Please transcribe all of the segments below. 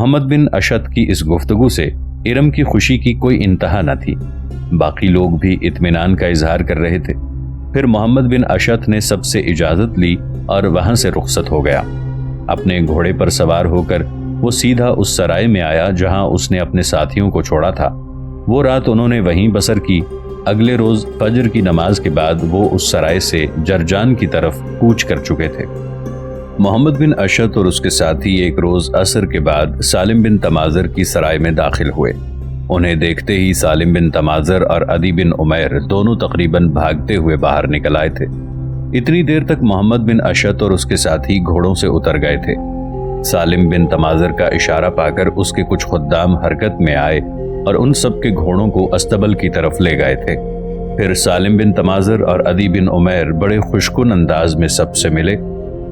محمد بن اشد کی اس گفتگو سے ارم کی خوشی کی کوئی انتہا نہ تھی۔ باقی لوگ بھی اطمینان کا اظہار کر رہے تھے۔ پھر محمد بن اشد نے سب سے اجازت لی اور وہاں سے رخصت ہو گیا۔ اپنے گھوڑے پر سوار ہو کر وہ سیدھا اس سرائے میں آیا جہاں اس نے اپنے ساتھیوں کو چھوڑا تھا۔ وہ رات انہوں نے وہیں بسر کی۔ اگلے روز فجر کی نماز کے بعد وہ اس سرائے سے جرجان کی طرف کوچ کر چکے تھے۔ محمد بن اشد اور اس کے ساتھی ایک روز عصر کے بعد سالم بن تمازر کی سرائے میں داخل ہوئے۔ انہیں دیکھتے ہی سالم بن تمازر اور عدی بن عمیر دونوں تقریباً بھاگتے ہوئے باہر نکل آئے تھے۔ اتنی دیر تک محمد بن اشد اور اس کے ساتھی گھوڑوں سے اتر گئے تھے۔ سالم بن تمازر کا اشارہ پا کر اس کے کچھ خدام حرکت میں آئے اور ان سب کے گھوڑوں کو استبل کی طرف لے گئے تھے۔ پھر سالم بن تمازر اور عدی بن عمیر بڑے خوشکن انداز میں سب سے ملے۔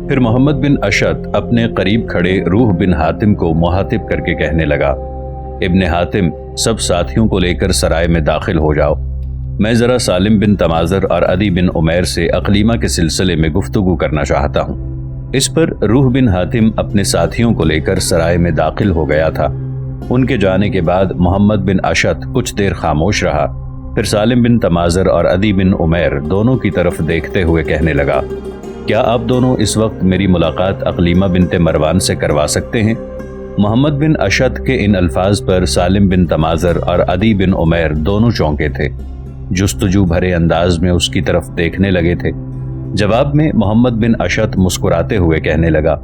پھر محمد بن اشد اپنے قریب کھڑے روح بن حاتم کو مخاطب کر کے کہنے لگا، ابن حاتم، سب ساتھیوں کو لے کر سرائے میں داخل ہو جاؤ۔ میں ذرا سالم بن تمازر اور عدی بن عمیر سے اقلیمہ کے سلسلے میں گفتگو کرنا چاہتا ہوں۔ اس پر روح بن حاتم اپنے ساتھیوں کو لے کر سرائے میں داخل ہو گیا تھا۔ ان کے جانے کے بعد محمد بن اشد کچھ دیر خاموش رہا۔ پھر سالم بن تمازر اور عدی بن عمیر دونوں کی طرف دیکھتے ہوئے کہنے لگا، کیا آپ دونوں اس وقت میری ملاقات اقلیمہ بنت مروان سے کروا سکتے ہیں؟ محمد بن اشد کے ان الفاظ پر سالم بن تمازر اور عدی بن عمیر دونوں چونکے تھے، جستجو بھرے انداز میں اس کی طرف دیکھنے لگے تھے۔ جواب میں محمد بن اشد مسکراتے ہوئے کہنے لگا،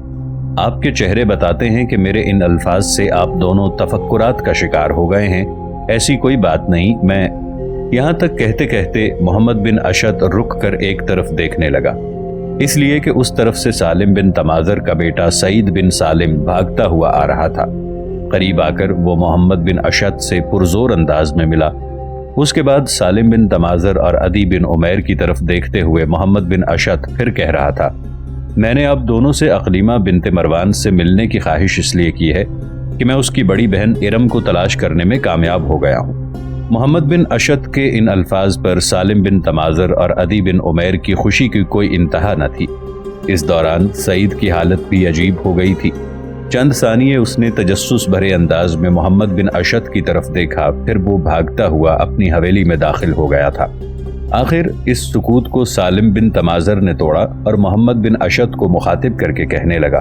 آپ کے چہرے بتاتے ہیں کہ میرے ان الفاظ سے آپ دونوں تفکرات کا شکار ہو گئے ہیں۔ ایسی کوئی بات نہیں، میں یہاں تک کہتے کہتے محمد بن اشد رک کر ایک طرف دیکھنے لگا، اس لیے کہ اس طرف سے سالم بن تمازر کا بیٹا سعید بن سالم بھاگتا ہوا آ رہا تھا۔ قریب آ کر وہ محمد بن اشد سے پرزور انداز میں ملا۔ اس کے بعد سالم بن تمازر اور عدی بن عمیر کی طرف دیکھتے ہوئے محمد بن اشد پھر کہہ رہا تھا، میں نے آپ دونوں سے اقلیمہ بنت مروان سے ملنے کی خواہش اس لیے کی ہے کہ میں اس کی بڑی بہن ارم کو تلاش کرنے میں کامیاب ہو گیا ہوں۔ محمد بن اشد کے ان الفاظ پر سالم بن تمازر اور عدی بن عمیر کی خوشی کی کوئی انتہا نہ تھی۔ اس دوران سعید کی حالت بھی عجیب ہو گئی تھی۔ چند ثانیے اس نے تجسس بھرے انداز میں محمد بن اشد کی طرف دیکھا، پھر وہ بھاگتا ہوا اپنی حویلی میں داخل ہو گیا تھا۔ آخر اس سکوت کو سالم بن تمازر نے توڑا اور محمد بن اشد کو مخاطب کر کے کہنے لگا،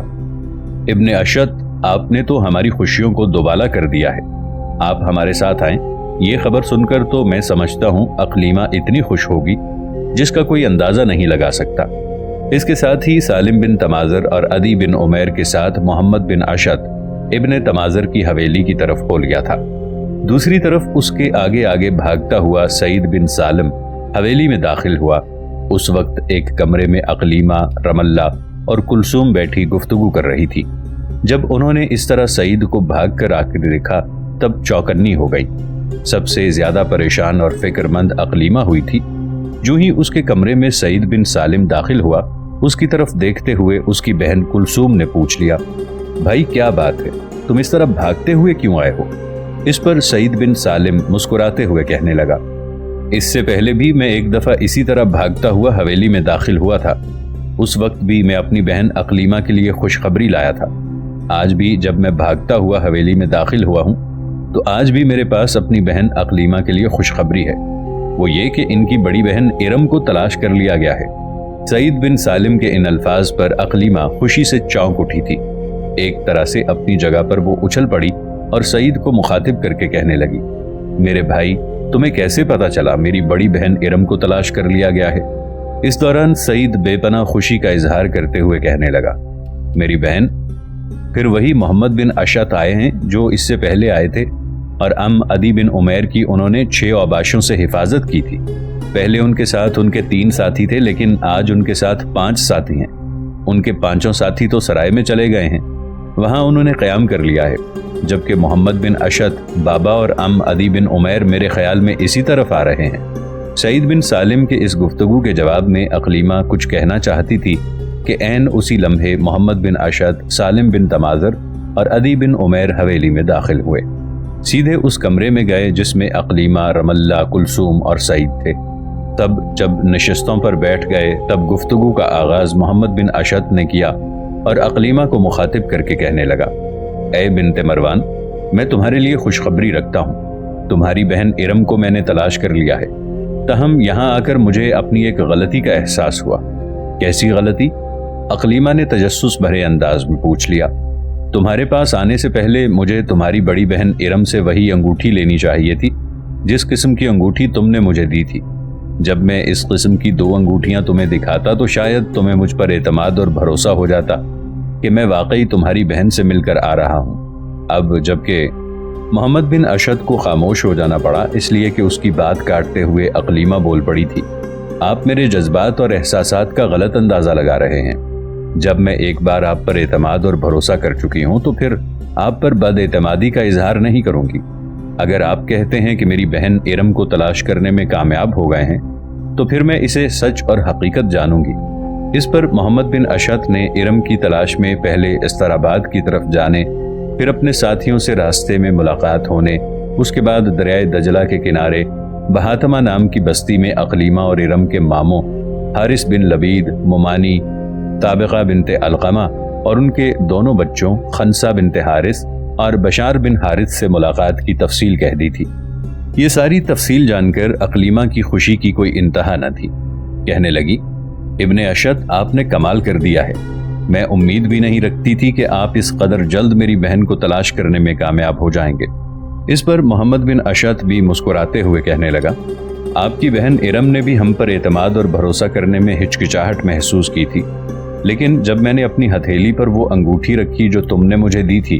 ابن اشد، آپ نے تو ہماری خوشیوں کو دوبالا کر دیا ہے۔ آپ ہمارے ساتھ آئیں۔ یہ خبر سن کر تو میں سمجھتا ہوں اقلیمہ اتنی خوش ہوگی جس کا کوئی اندازہ نہیں لگا سکتا۔ اس کے ساتھ ہی سالم بن تمازر اور عدی بن عمیر کے ساتھ محمد بن اشد ابن تمازر کی حویلی کی طرف ہو لیا تھا۔ دوسری طرف اس کے آگے آگے بھاگتا ہوا سعید بن سالم حویلی میں داخل ہوا۔ اس وقت ایک کمرے میں اقلیمہ، رملہ اور کلثوم بیٹھی گفتگو کر رہی تھی۔ جب انہوں نے اس طرح سعید کو بھاگ کر آ کر دیکھا تب چوکنی ہو گئی۔ سب سے زیادہ پریشان اور فکر مند اقلیمہ ہوئی تھی۔ جو ہی اس کے کمرے میں سعید بن سالم داخل ہوا، اس کی طرف دیکھتے ہوئے اس کی بہن کلثوم نے پوچھ لیا، بھائی کیا بات ہے، تم اس طرح بھاگتے ہوئے کیوں آئے ہو؟ اس پر سعید بن سالم مسکراتے ہوئے کہنے لگا، اس سے پہلے بھی میں ایک دفعہ اسی طرح بھاگتا ہوا حویلی میں داخل ہوا تھا۔ اس وقت بھی میں اپنی بہن اقلیمہ کے لیے خوشخبری لایا تھا۔ آج بھی جب میں بھاگتا ہوا حویلی میں داخل ہوا ہوں تو آج بھی میرے پاس اپنی بہن اقلیمہ کے لیے خوشخبری ہے، وہ یہ کہ ان کی بڑی بہن ارم کو تلاش کر لیا گیا ہے۔ سعید بن سالم کے ان الفاظ پر اقلیمہ خوشی سے چونک اٹھی تھی۔ ایک طرح سے اپنی جگہ پر وہ اچھل پڑی اور سعید کو مخاطب کر کے کہنے لگی، میرے بھائی، تمہیں کیسے پتا چلا میری بڑی بہن ارم کو تلاش کر لیا گیا ہے؟ اس دوران سعید بے پناہ خوشی کا اظہار کرتے ہوئے کہنے لگا، میری بہن، پھر وہی محمد بن اشد آئے ہیں جو اس سے پہلے آئے تھے، اور عدی بن عمیر کی انہوں نے 6 اوباشوں سے حفاظت کی تھی۔ پہلے ان کے ساتھ ان کے 3 ساتھی تھے، لیکن آج ان کے ساتھ 5 ساتھی ہیں۔ ان کے 5 ساتھی تو سرائے میں چلے گئے ہیں، وہاں انہوں نے قیام کر لیا ہے، جبکہ محمد بن اشد، بابا اور عدی بن عمیر میرے خیال میں اسی طرف آ رہے ہیں۔ سعید بن سالم کے اس گفتگو کے جواب میں اقلیمہ کچھ کہنا چاہتی تھی کہ عین اسی لمحے محمد بن اشد، سالم بن تمازر اور عدی بن عمیر حویلی میں داخل ہوئے۔ سیدھے اس کمرے میں گئے جس میں اقلیمہ، رملہ، کلثوم اور سعید تھے۔ تب جب نشستوں پر بیٹھ گئے تب گفتگو کا آغاز محمد بن اشد نے کیا اور اقلیمہ کو مخاطب کر کے کہنے لگا، اے بنت مروان، میں تمہارے لیے خوشخبری رکھتا ہوں، تمہاری بہن ارم کو میں نے تلاش کر لیا ہے۔ تاہم یہاں آ کر مجھے اپنی ایک غلطی کا احساس ہوا۔ کیسی غلطی؟ اقلیمہ نے تجسس بھرے انداز میں پوچھ لیا۔ تمہارے پاس آنے سے پہلے مجھے تمہاری بڑی بہن ارم سے وہی انگوٹھی لینی چاہیے تھی جس قسم کی انگوٹھی تم نے مجھے دی تھی۔ جب میں اس قسم کی 2 انگوٹھیاں تمہیں دکھاتا تو شاید تمہیں مجھ پر اعتماد اور بھروسہ ہو جاتا کہ میں واقعی تمہاری بہن سے مل کر آ رہا ہوں۔ اب جبکہ محمد بن اشد کو خاموش ہو جانا پڑا اس لیے کہ اس کی بات کاٹتے ہوئے اقلیمہ بول پڑی تھی۔ آپ میرے جذبات اور احساسات کا غلط اندازہ لگا رہے ہیں۔ جب میں ایک بار آپ پر اعتماد اور بھروسہ کر چکی ہوں تو پھر آپ پر بد اعتمادی کا اظہار نہیں کروں گی۔ اگر آپ کہتے ہیں کہ میری بہن ارم کو تلاش کرنے میں کامیاب ہو گئے ہیں تو پھر میں اسے سچ اور حقیقت جانوں گی۔ اس پر محمد بن اشد نے ارم کی تلاش میں پہلے استراباد کی طرف جانے، پھر اپنے ساتھیوں سے راستے میں ملاقات ہونے، اس کے بعد دریائے دجلہ کے کنارے بہاتمہ نام کی بستی میں اقلیمہ اور ارم کے ماموں حارث بن لبید، ممانی، طابقہ بنت علقمہ اور ان کے دونوں بچوں خنسہ بنت حارث اور بشار بن حارث سے ملاقات کی تفصیل کہہ دی تھی۔ یہ ساری تفصیل جان کر اقلیمہ کی خوشی کی کوئی انتہا نہ تھی۔ کہنے لگی، ابن اشد، آپ نے کمال کر دیا ہے۔ میں امید بھی نہیں رکھتی تھی کہ آپ اس قدر جلد میری بہن کو تلاش کرنے میں کامیاب ہو جائیں گے۔ اس پر محمد بن اشد بھی مسکراتے ہوئے کہنے لگا، آپ کی بہن ارم نے بھی ہم پر اعتماد اور بھروسہ کرنے میں ہچکچاہٹ محسوس کی تھی، لیکن جب میں نے اپنی ہتھیلی پر وہ انگوٹھی رکھی جو تم نے مجھے دی تھی،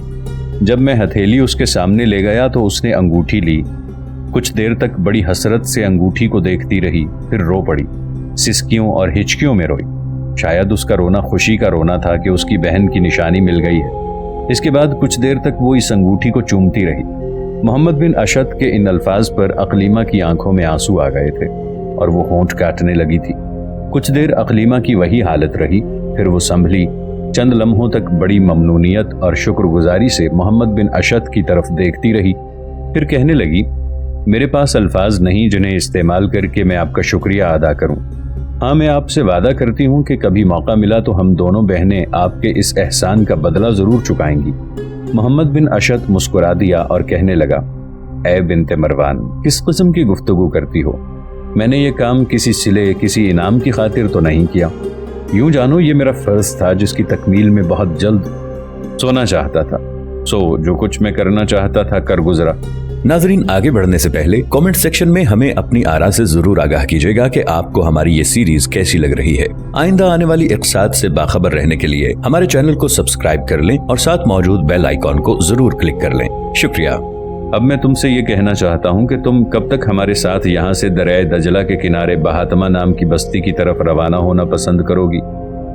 جب میں ہتھیلی اس کے سامنے لے گیا تو اس نے انگوٹھی لی۔ کچھ دیر تک بڑی حسرت سے انگوٹھی کو دیکھتی رہی، پھر رو پڑی، سسکیوں اور ہچکیوں میں روئی۔ شاید اس کا رونا خوشی کا رونا تھا کہ اس کی بہن کی نشانی مل گئی ہے۔ اس کے بعد کچھ دیر تک وہ اس انگوٹھی کو چومتی رہی۔ محمد بن اشد کے ان الفاظ پر اقلیمہ کی آنکھوں میں آنسو آ گئے تھے اور وہ ہونٹ کاٹنے لگی تھی۔ کچھ دیر اقلیمہ کی وہی حالت رہی، پھر وہ سنبھلی، چند لمحوں تک بڑی ممنونیت اور شکر گزاری سے محمد بن اشد کی طرف دیکھتی رہی، پھر کہنے لگی، میرے پاس الفاظ نہیں جنہیں استعمال کر کے میں آپ کا شکریہ ادا کروں۔ ہاں، میں آپ سے وعدہ کرتی ہوں کہ کبھی موقع ملا تو ہم دونوں بہنیں آپ کے اس احسان کا بدلہ ضرور چکائیں گی۔ محمد بن اشد مسکرا دیا اور کہنے لگا، اے بنت مروان، کس قسم کی گفتگو کرتی ہو؟ میں نے یہ کام کسی صلے، کسی انعام کی خاطر تو نہیں کیا۔ یوں جانو یہ میرا فرض تھا جس کی تکمیل میں بہت جلد سونا چاہتا تھا۔ جو کچھ میں کرنا چاہتا تھا کر گزرا۔ ناظرین، آگے بڑھنے سے پہلے کامنٹ سیکشن میں ہمیں اپنی آراء سے ضرور آگاہ کیجیے گا کہ آپ کو ہماری یہ سیریز کیسی لگ رہی ہے۔ آئندہ آنے والی اقساط سے باخبر رہنے کے لیے ہمارے چینل کو سبسکرائب کر لیں اور ساتھ موجود بیل آئیکن کو ضرور کلک کر لیں۔ شکریہ۔ اب میں تم سے یہ کہنا چاہتا ہوں کہ تم کب تک ہمارے ساتھ یہاں سے دریائے دجلہ کے کنارے بہاتمہ نام کی بستی کی طرف روانہ ہونا پسند کرو گی؟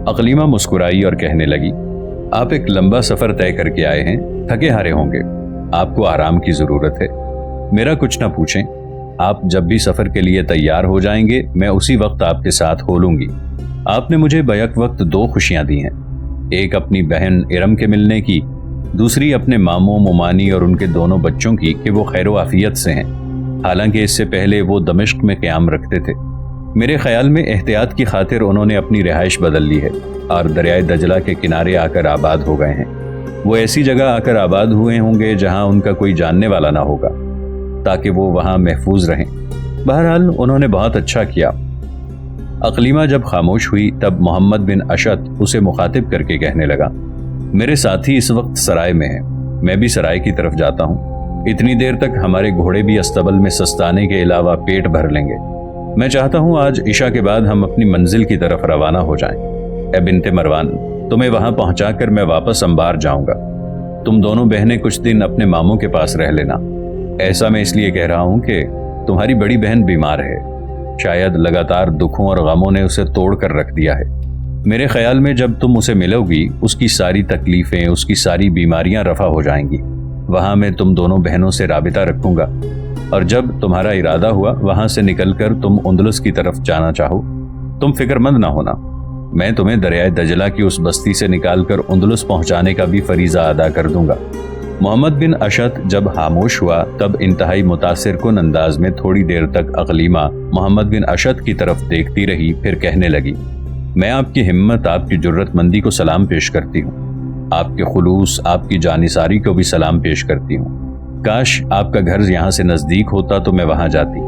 اقلیمہ مسکرائی اور کہنے لگی، آپ ایک لمبا سفر طے کر کے آئے ہیں، تھکے ہارے ہوں گے، آپ کو آرام کی ضرورت ہے۔ میرا کچھ نہ پوچھیں، آپ جب بھی سفر کے لیے تیار ہو جائیں گے میں اسی وقت آپ کے ساتھ ہو لوں گی۔ آپ نے مجھے بیک وقت 2 خوشیاں دی ہیں، ایک اپنی بہن ارم کے ملنے کی، دوسری اپنے ماموں ممانی اور ان کے دونوں بچوں کی کہ وہ خیر و عافیت سے ہیں، حالانکہ اس سے پہلے وہ دمشق میں قیام رکھتے تھے۔ میرے خیال میں احتیاط کی خاطر انہوں نے اپنی رہائش بدل لی ہے اور دریائے دجلہ کے کنارے آ کر آباد ہو گئے ہیں۔ وہ ایسی جگہ آ کر آباد ہوئے ہوں گے جہاں ان کا کوئی جاننے والا نہ ہوگا، تاکہ وہ وہاں محفوظ رہیں۔ بہرحال انہوں نے بہت اچھا کیا۔ اقلیمہ جب خاموش ہوئی تب محمد بن اشد اسے مخاطب کر کے کہنے لگا، میرے ساتھی اس وقت سرائے میں ہیں، میں بھی سرائے کی طرف جاتا ہوں۔ اتنی دیر تک ہمارے گھوڑے بھی استبل میں سستانے کے علاوہ پیٹ بھر لیں گے۔ میں چاہتا ہوں آج عشاء کے بعد ہم اپنی منزل کی طرف روانہ ہو جائیں۔ اے بنت مروان، تمہیں وہاں پہنچا کر میں واپس انبار جاؤں گا۔ تم دونوں بہنیں کچھ دن اپنے ماموں کے پاس رہ لینا۔ ایسا میں اس لیے کہہ رہا ہوں کہ تمہاری بڑی بہن بیمار ہے، شاید لگاتار دکھوں اور غموں نے اسے توڑ کر رکھ دیا ہے۔ میرے خیال میں جب تم اسے ملو گی اس کی ساری تکلیفیں، اس کی ساری بیماریاں رفع ہو جائیں گی۔ وہاں میں تم دونوں بہنوں سے رابطہ رکھوں گا، اور جب تمہارا ارادہ ہوا وہاں سے نکل کر تم اندلس کی طرف جانا چاہو، تم فکر مند نہ ہونا، میں تمہیں دریائے دجلہ کی اس بستی سے نکال کر اندلس پہنچانے کا بھی فریضہ ادا کر دوں گا۔ محمد بن اشد جب خاموش ہوا تب انتہائی متاثر کن انداز میں تھوڑی دیر تک اقلیمہ محمد بن اشد کی طرف دیکھتی رہی، پھر کہنے لگی، میں آپ کی ہمت، آپ کی جرت مندی کو سلام پیش کرتی ہوں۔ آپ کے خلوص، آپ کی جانثاری کو بھی سلام پیش کرتی ہوں۔ کاش آپ کا گھر یہاں سے نزدیک ہوتا تو میں وہاں جاتی،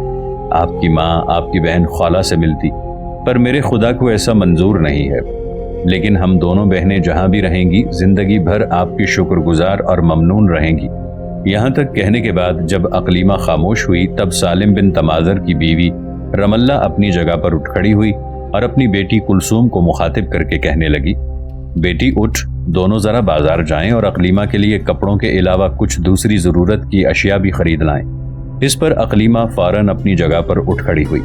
آپ کی ماں، آپ کی بہن خالہ سے ملتی، پر میرے خدا کو ایسا منظور نہیں ہے۔ لیکن ہم دونوں بہنیں جہاں بھی رہیں گی، زندگی بھر آپ کی شکر گزار اور ممنون رہیں گی۔ یہاں تک کہنے کے بعد جب اقلیمہ خاموش ہوئی، تب سالم بن تماذر کی بیوی رملہ اپنی جگہ پر اٹھ کھڑی ہوئی اور اپنی بیٹی کلثوم کو مخاطب کر کے کہنے لگی، بیٹی اٹھ، دونوں ذرا بازار جائیں اور اقلیمہ کے لیے کپڑوں کے علاوہ کچھ دوسری ضرورت کی اشیاء بھی خرید لائیں۔ اس پر اقلیمہ فوراً اپنی جگہ پر اٹھ کھڑی ہوئی۔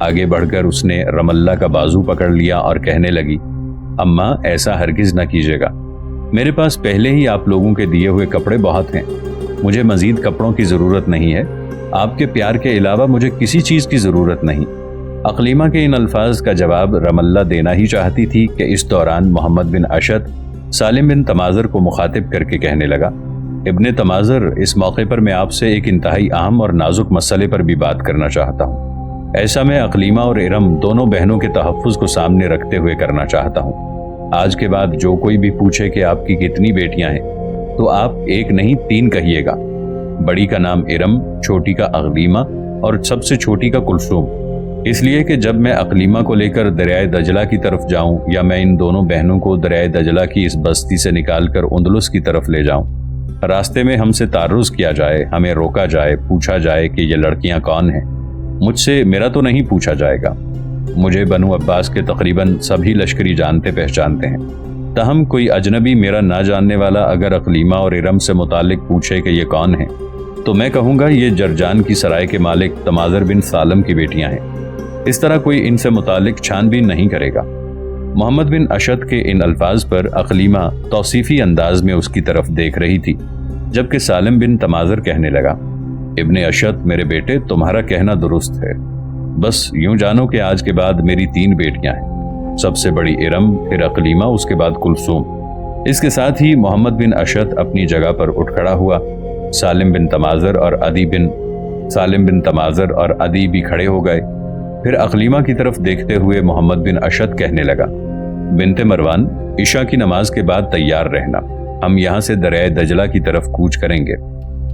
آگے بڑھ کر اس نے رملہ کا بازو پکڑ لیا اور کہنے لگی، اماں ایسا ہرگز نہ کیجیے گا، میرے پاس پہلے ہی آپ لوگوں کے دیے ہوئے کپڑے بہت ہیں، مجھے مزید کپڑوں کی ضرورت نہیں ہے، آپ کے پیار کے علاوہ مجھے کسی چیز کی ضرورت نہیں۔ اقلیمہ کے ان الفاظ کا جواب رملہ دینا ہی چاہتی تھی کہ اس دوران محمد بن اشد سالم بن تماذر کو مخاطب کر کے کہنے لگا، ابن تماذر، اس موقع پر میں آپ سے ایک انتہائی اہم اور نازک مسئلے پر بھی بات کرنا چاہتا ہوں۔ ایسا میں اقلیمہ اور ارم دونوں بہنوں کے تحفظ کو سامنے رکھتے ہوئے کرنا چاہتا ہوں۔ آج کے بعد جو کوئی بھی پوچھے کہ آپ کی کتنی بیٹیاں ہیں تو آپ ایک نہیں 3 کہیے گا۔ بڑی کا نام ارم، چھوٹی کا اقلیمہ اور سب سے چھوٹی کا کلثوم، اس لیے کہ جب میں اقلیمہ کو لے کر دریائے دجلہ کی طرف جاؤں یا میں ان دونوں بہنوں کو دریائے دجلہ کی اس بستی سے نکال کر اندلس کی طرف لے جاؤں، راستے میں ہم سے تعرض کیا جائے، ہمیں روکا جائے، پوچھا جائے کہ یہ لڑکیاں کون ہیں، مجھ سے میرا تو نہیں پوچھا جائے گا، مجھے بنو عباس کے تقریباً سبھی لشکری جانتے پہچانتے ہیں، تاہم کوئی اجنبی میرا نہ جاننے والا اگر اقلیمہ اور ارم سے متعلق پوچھے کہ یہ کون ہیں تو میں کہوں گا یہ جرجان کی سرائے کے مالک تماذر بن سالم کی بیٹیاں ہیں۔ اس طرح کوئی ان سے متعلق چھان بین نہیں کرے گا۔ محمد بن اشد کے ان الفاظ پر اقلیمہ توصیفی انداز میں اس کی طرف دیکھ رہی تھی، جبکہ سالم بن تماذر کہنے لگا، ابن اشد میرے بیٹے، تمہارا کہنا درست ہے، بس یوں جانو کہ آج کے بعد میری 3 بیٹیاں ہیں، سب سے بڑی ارم، پھر اقلیمہ، اس کے بعد کلثوم۔ اس کے ساتھ ہی محمد بن اشد اپنی جگہ پر اٹھ کھڑا ہوا۔ سالم بن تماذر اور عدی بھی کھڑے ہو گئے۔ پھر اقلیمہ کی طرف دیکھتے ہوئے محمد بن اشد کہنے لگا، بنت مروان، عشاء کی نماز کے بعد تیار رہنا، ہم یہاں سے دریائے دجلہ کی طرف کوچ کریں گے۔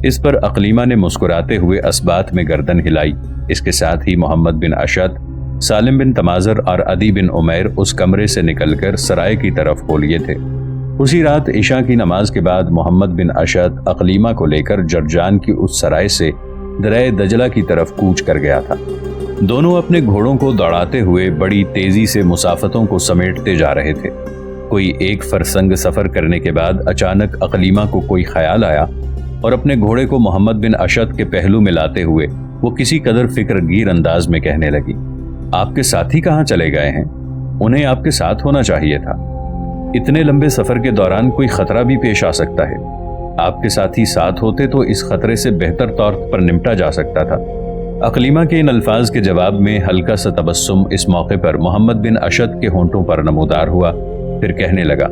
اس پر اقلیمہ نے مسکراتے ہوئے اسبات میں گردن ہلائی۔ اس کے ساتھ ہی محمد بن اشد، سالم بن تماذر اور عدی بن عمیر اس کمرے سے نکل کر سرائے کی طرف ہو لیے تھے۔ اسی رات عشاء کی نماز کے بعد محمد بن اشد اقلیمہ کو لے کر جرجان کی اس سرائے سے دریائے دجلہ کی طرف کوچ کر گیا تھا۔ دونوں اپنے گھوڑوں کو دوڑاتے ہوئے بڑی تیزی سے مسافتوں کو سمیٹتے جا رہے تھے۔ کوئی 1 فرسنگ سفر کرنے کے بعد اچانک اقلیمہ کو کوئی خیال آیا اور اپنے گھوڑے کو محمد بن اشد کے پہلو میں لاتے ہوئے وہ کسی قدر فکر گیر انداز میں کہنے لگی، آپ کے ساتھی کہاں چلے گئے ہیں؟ انہیں آپ کے ساتھ ہونا چاہیے تھا، اتنے لمبے سفر کے دوران کوئی خطرہ بھی پیش آ سکتا ہے، آپ کے ساتھی ساتھ ہوتے تو اس خطرے سے بہتر طور پر نمٹا جا سکتا تھا۔ اقلیمہ کے ان الفاظ کے جواب میں ہلکا سا تبسم اس موقع پر محمد بن اشد کے ہونٹوں پر نمودار ہوا، پھر کہنے لگا،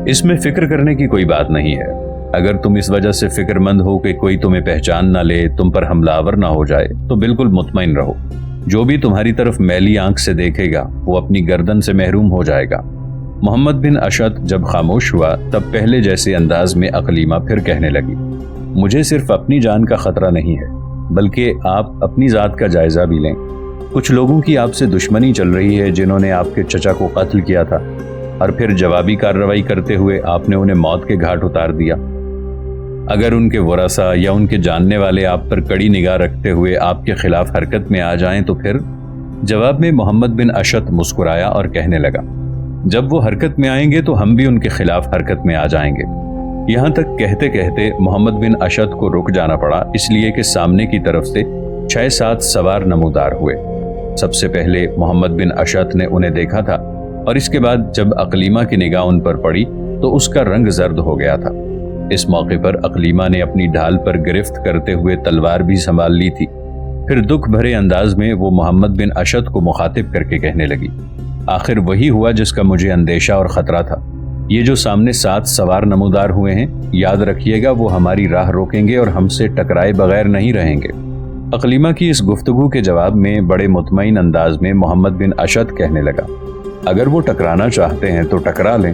اس میں فکر کرنے کی کوئی بات نہیں ہے، اگر تم اس وجہ سے فکر مند ہو کہ کوئی تمہیں پہچان نہ لے، تم پر حملہ آور نہ ہو جائے، تو بالکل مطمئن رہو، جو بھی تمہاری طرف میلی آنکھ سے دیکھے گا وہ اپنی گردن سے محروم ہو جائے گا۔ محمد بن اشد جب خاموش ہوا تب پہلے جیسے انداز میں اقلیمہ پھر کہنے لگی، مجھے صرف اپنی جان کا خطرہ نہیں ہے بلکہ آپ اپنی ذات کا جائزہ بھی لیں، کچھ لوگوں کی آپ سے دشمنی چل رہی ہے جنہوں نے آپ کے چچا کو قتل کیا تھا اور پھر جوابی کارروائی کرتے ہوئے آپ نے انہیں موت کے گھاٹ اتار دیا۔ اگر ان کے ورثاء یا ان کے جاننے والے آپ پر کڑی نگاہ رکھتے ہوئے آپ کے خلاف حرکت میں آ جائیں تو پھر؟ جواب میں محمد بن اشد مسکرایا اور کہنے لگا، جب وہ حرکت میں آئیں گے تو ہم بھی ان کے خلاف حرکت میں آ جائیں گے۔ یہاں تک کہتے کہتے محمد بن اشد کو رک جانا پڑا، اس لیے کہ سامنے کی طرف سے 6-7 سوار نمودار ہوئے۔ سب سے پہلے محمد بن اشد نے انہیں دیکھا تھا اور اس کے بعد جب اقلیمہ کی نگاہ ان پر پڑی تو اس کا رنگ زرد ہو گیا تھا۔ اس موقع پر اقلیمہ نے اپنی ڈھال پر گرفت کرتے ہوئے تلوار بھی سنبھال لی تھی۔ پھر دکھ بھرے انداز میں وہ محمد بن اشد کو مخاطب کر کے کہنے لگی، آخر وہی ہوا جس کا مجھے اندیشہ اور خطرہ تھا۔ یہ جو سامنے 7 سوار نمودار ہوئے ہیں، یاد رکھیے گا وہ ہماری راہ روکیں گے اور ہم سے ٹکرائے بغیر نہیں رہیں گے۔ اقلیمہ کی اس گفتگو کے جواب میں بڑے مطمئن انداز میں محمد بن اشد کہنے لگا، اگر وہ ٹکرانا چاہتے ہیں تو ٹکرا لیں،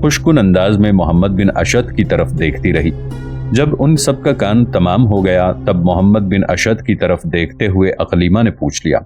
خوشکن انداز میں محمد بن اشد کی طرف دیکھتی رہی۔ جب ان سب کا کام تمام ہو گیا تب محمد بن اشد کی طرف دیکھتے ہوئے اقلیمہ نے پوچھ لیا،